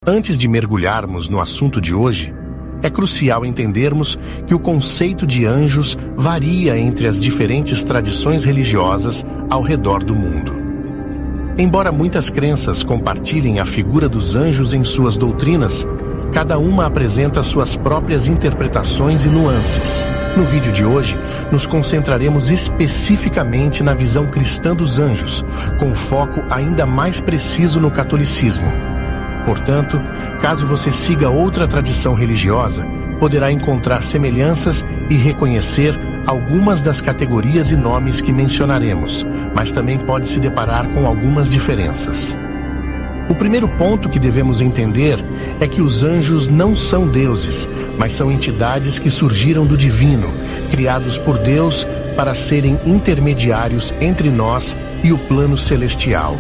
Antes de mergulharmos no assunto de hoje, é crucial entendermos que o conceito de anjos varia entre as diferentes tradições religiosas ao redor do mundo. Embora muitas crenças compartilhem a figura dos anjos em suas doutrinas, cada uma apresenta suas próprias interpretações e nuances. No vídeo de hoje, nos concentraremos especificamente na visão cristã dos anjos, com foco ainda mais preciso no catolicismo. Portanto, caso você siga outra tradição religiosa, poderá encontrar semelhanças e reconhecer algumas das categorias e nomes que mencionaremos, mas também pode se deparar com algumas diferenças. O primeiro ponto que devemos entender é que os anjos não são deuses, mas são entidades que surgiram do divino, criados por Deus para serem intermediários entre nós e o plano celestial.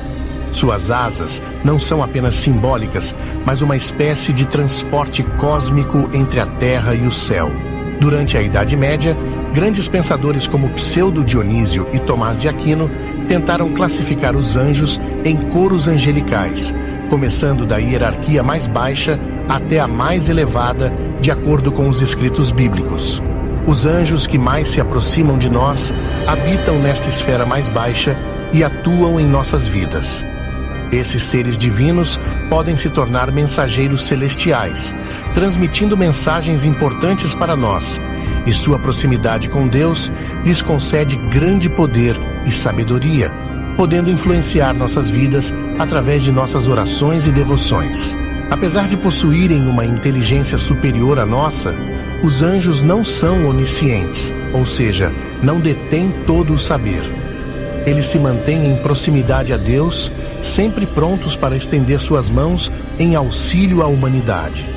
Suas asas não são apenas simbólicas, mas uma espécie de transporte cósmico entre a terra e o céu. Durante a Idade Média, grandes pensadores como Pseudo-Dionísio e Tomás de Aquino tentaram classificar os anjos em coros angelicais, começando da hierarquia mais baixa até a mais elevada, de acordo com os escritos bíblicos. Os anjos que mais se aproximam de nós habitam nesta esfera mais baixa e atuam em nossas vidas. Esses seres divinos podem se tornar mensageiros celestiais, transmitindo mensagens importantes para nós, e sua proximidade com Deus lhes concede grande poder e sabedoria, podendo influenciar nossas vidas através de nossas orações e devoções. Apesar de possuírem uma inteligência superior à nossa, os anjos não são oniscientes, ou seja, não detêm todo o saber. Eles se mantêm em proximidade a Deus, sempre prontos para estender suas mãos em auxílio à humanidade.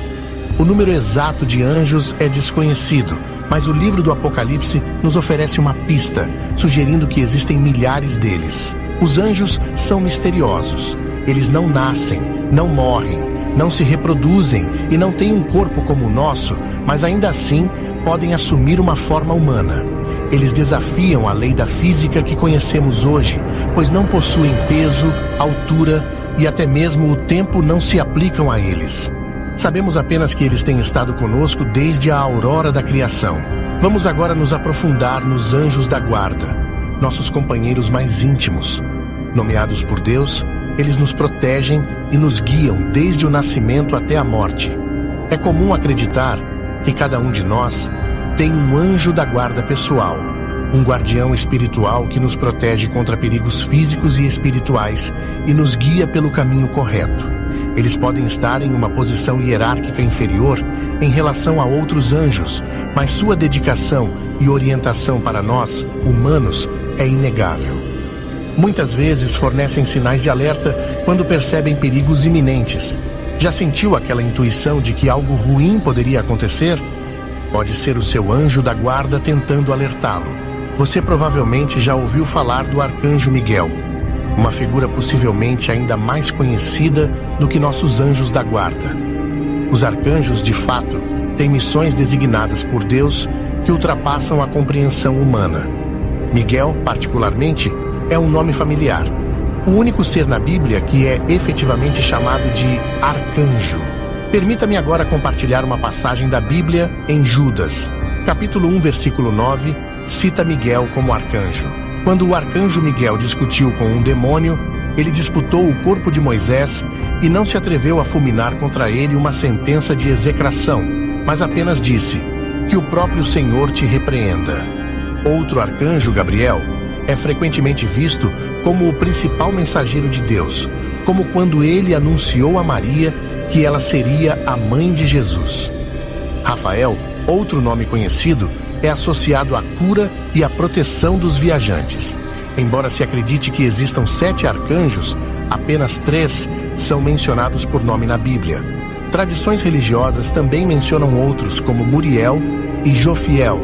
O número exato de anjos é desconhecido, mas o livro do Apocalipse nos oferece uma pista, sugerindo que existem milhares deles. Os anjos são misteriosos. Eles não nascem, não morrem, não se reproduzem e não têm um corpo como o nosso, mas ainda assim podem assumir uma forma humana. Eles desafiam a lei da física que conhecemos hoje, pois não possuem peso, altura e até mesmo o tempo não se aplicam a eles. Sabemos apenas que eles têm estado conosco desde a aurora da criação. Vamos agora nos aprofundar nos anjos da guarda, nossos companheiros mais íntimos. Nomeados por Deus, eles nos protegem e nos guiam desde o nascimento até a morte. É comum acreditar que cada um de nós tem um anjo da guarda pessoal, um guardião espiritual que nos protege contra perigos físicos e espirituais e nos guia pelo caminho correto. Eles podem estar em uma posição hierárquica inferior em relação a outros anjos, mas sua dedicação e orientação para nós, humanos, é inegável. Muitas vezes fornecem sinais de alerta quando percebem perigos iminentes. Já sentiu aquela intuição de que algo ruim poderia acontecer? Pode ser o seu anjo da guarda tentando alertá-lo. Você provavelmente já ouviu falar do arcanjo Miguel, uma figura possivelmente ainda mais conhecida do que nossos anjos da guarda. Os arcanjos, de fato, têm missões designadas por Deus que ultrapassam a compreensão humana. Miguel, particularmente, é um nome familiar, o único ser na Bíblia que é efetivamente chamado de arcanjo. Permita-me agora compartilhar uma passagem da Bíblia em Judas. Capítulo 1, versículo 9, cita Miguel como arcanjo. Quando o arcanjo Miguel discutiu com um demônio, ele disputou o corpo de Moisés e não se atreveu a fulminar contra ele uma sentença de execração, mas apenas disse: "Que o próprio Senhor te repreenda." Outro arcanjo, Gabriel, é frequentemente visto como o principal mensageiro de Deus, como quando ele anunciou a Maria que ela seria a mãe de Jesus. Rafael, outro nome conhecido, é associado à cura e à proteção dos viajantes. Embora se acredite que existam 7 arcanjos, apenas 3 são mencionados por nome na Bíblia. Tradições religiosas também mencionam outros, como Muriel e Jofiel.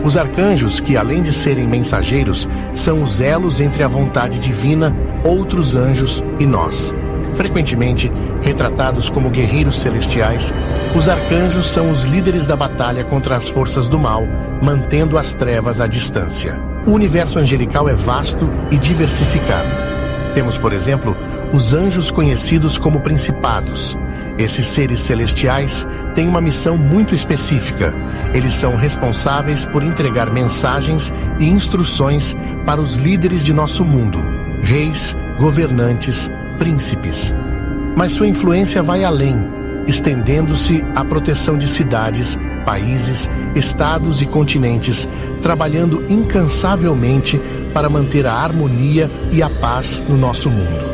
Os arcanjos, que além de serem mensageiros, são os elos entre a vontade divina, outros anjos e nós. Frequentemente retratados como guerreiros celestiais, os arcanjos são os líderes da batalha contra as forças do mal, mantendo as trevas à distância. O universo angelical é vasto e diversificado. Temos, por exemplo, os anjos conhecidos como principados. Esses seres celestiais têm uma missão muito específica. Eles são responsáveis por entregar mensagens e instruções para os líderes de nosso mundo, reis, governantes, príncipes. Mas sua influência vai além, estendendo-se à proteção de cidades, países, estados e continentes, trabalhando incansavelmente para manter a harmonia e a paz no nosso mundo.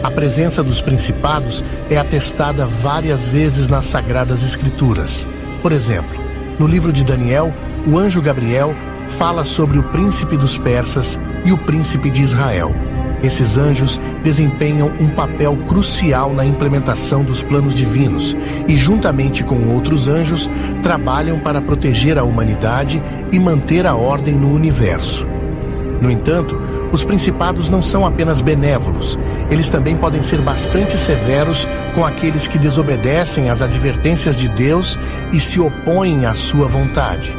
A presença dos principados é atestada várias vezes nas Sagradas Escrituras. Por exemplo, no livro de Daniel, o anjo Gabriel fala sobre o príncipe dos persas e o príncipe de Israel. Esses anjos desempenham um papel crucial na implementação dos planos divinos e, juntamente com outros anjos, trabalham para proteger a humanidade e manter a ordem no universo. No entanto, os principados não são apenas benévolos, eles também podem ser bastante severos com aqueles que desobedecem às advertências de Deus e se opõem à sua vontade.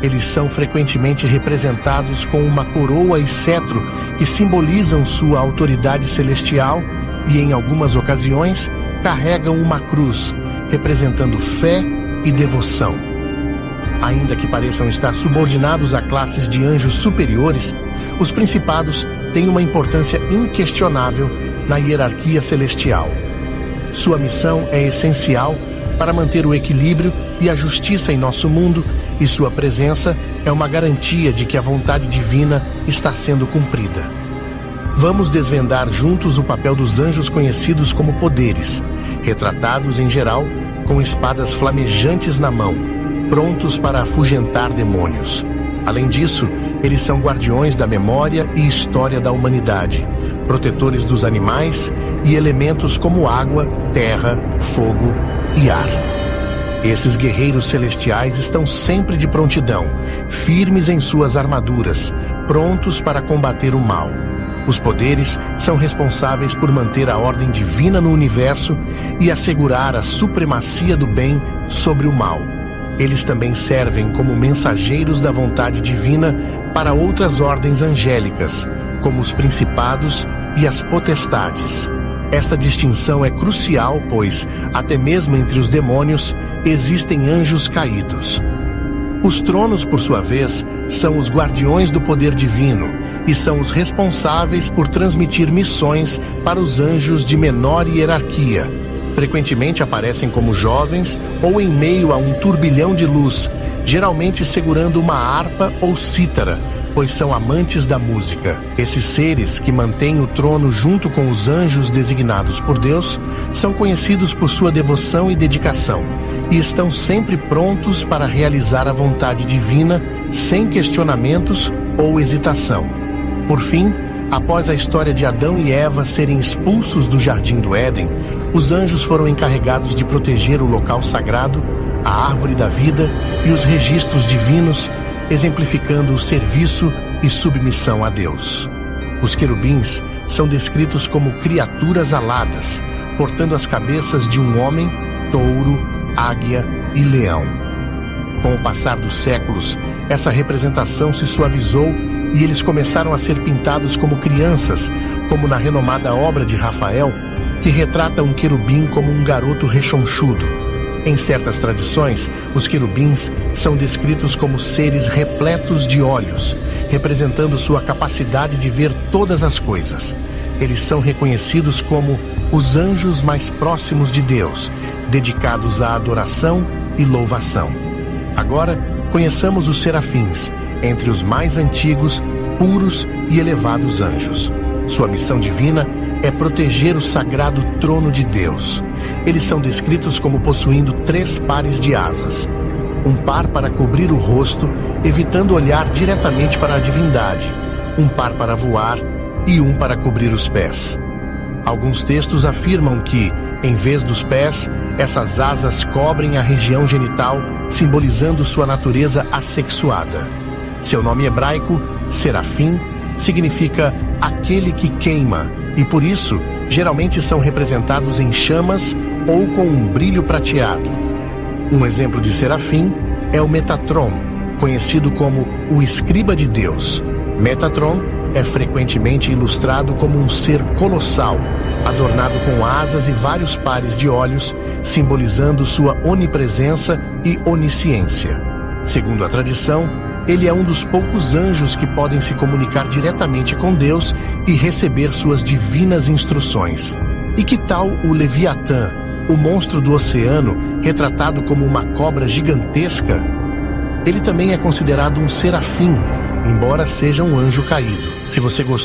Eles são frequentemente representados com uma coroa e cetro que simbolizam sua autoridade celestial e, em algumas ocasiões, carregam uma cruz, representando fé e devoção. Ainda que pareçam estar subordinados a classes de anjos superiores, os principados têm uma importância inquestionável na hierarquia celestial. Sua missão é essencial para manter o equilíbrio e a justiça em nosso mundo, e sua presença é uma garantia de que a vontade divina está sendo cumprida. Vamos desvendar juntos o papel dos anjos conhecidos como poderes, retratados em geral com espadas flamejantes na mão, prontos para afugentar demônios. Além disso, eles são guardiões da memória e história da humanidade, protetores dos animais e elementos como água, terra, fogo e ar. Esses guerreiros celestiais estão sempre de prontidão, firmes em suas armaduras, prontos para combater o mal. Os poderes são responsáveis por manter a ordem divina no universo e assegurar a supremacia do bem sobre o mal. Eles também servem como mensageiros da vontade divina para outras ordens angélicas, como os principados e as potestades. Esta distinção é crucial, pois, até mesmo entre os demônios, existem anjos caídos. Os tronos, por sua vez, são os guardiões do poder divino e são os responsáveis por transmitir missões para os anjos de menor hierarquia. Frequentemente aparecem como jovens ou em meio a um turbilhão de luz, geralmente segurando uma harpa ou cítara, pois são amantes da música. Esses seres, que mantêm o trono junto com os anjos designados por Deus, são conhecidos por sua devoção e dedicação, e estão sempre prontos para realizar a vontade divina, sem questionamentos ou hesitação. Por fim, após a história de Adão e Eva serem expulsos do Jardim do Éden, os anjos foram encarregados de proteger o local sagrado, a árvore da vida e os registros divinos, exemplificando o serviço e submissão a Deus. Os querubins são descritos como criaturas aladas, portando as cabeças de um homem, touro, águia e leão. Com o passar dos séculos, essa representação se suavizou e eles começaram a ser pintados como crianças, como na renomada obra de Rafael, que retrata um querubim como um garoto rechonchudo. Em certas tradições, os querubins são descritos como seres repletos de olhos, representando sua capacidade de ver todas as coisas. Eles são reconhecidos como os anjos mais próximos de Deus, dedicados à adoração e louvação. Agora, conheçamos os serafins, entre os mais antigos, puros e elevados anjos. Sua missão divina é proteger o sagrado trono de Deus. Eles são descritos como possuindo 3 pares de asas. Um par para cobrir o rosto, evitando olhar diretamente para a divindade. Um par para voar e um para cobrir os pés. Alguns textos afirmam que, em vez dos pés, essas asas cobrem a região genital, simbolizando sua natureza assexuada. Seu nome hebraico, serafim, significa aquele que queima, e por isso, geralmente são representados em chamas ou com um brilho prateado. Um exemplo de serafim é o Metatron, conhecido como o escriba de Deus. Metatron é frequentemente ilustrado como um ser colossal, adornado com asas e vários pares de olhos, simbolizando sua onipresença e onisciência. Segundo a tradição, ele é um dos poucos anjos que podem se comunicar diretamente com Deus e receber suas divinas instruções. E que tal o Leviatã, o monstro do oceano, retratado como uma cobra gigantesca? Ele também é considerado um serafim, embora seja um anjo caído. Se você gostou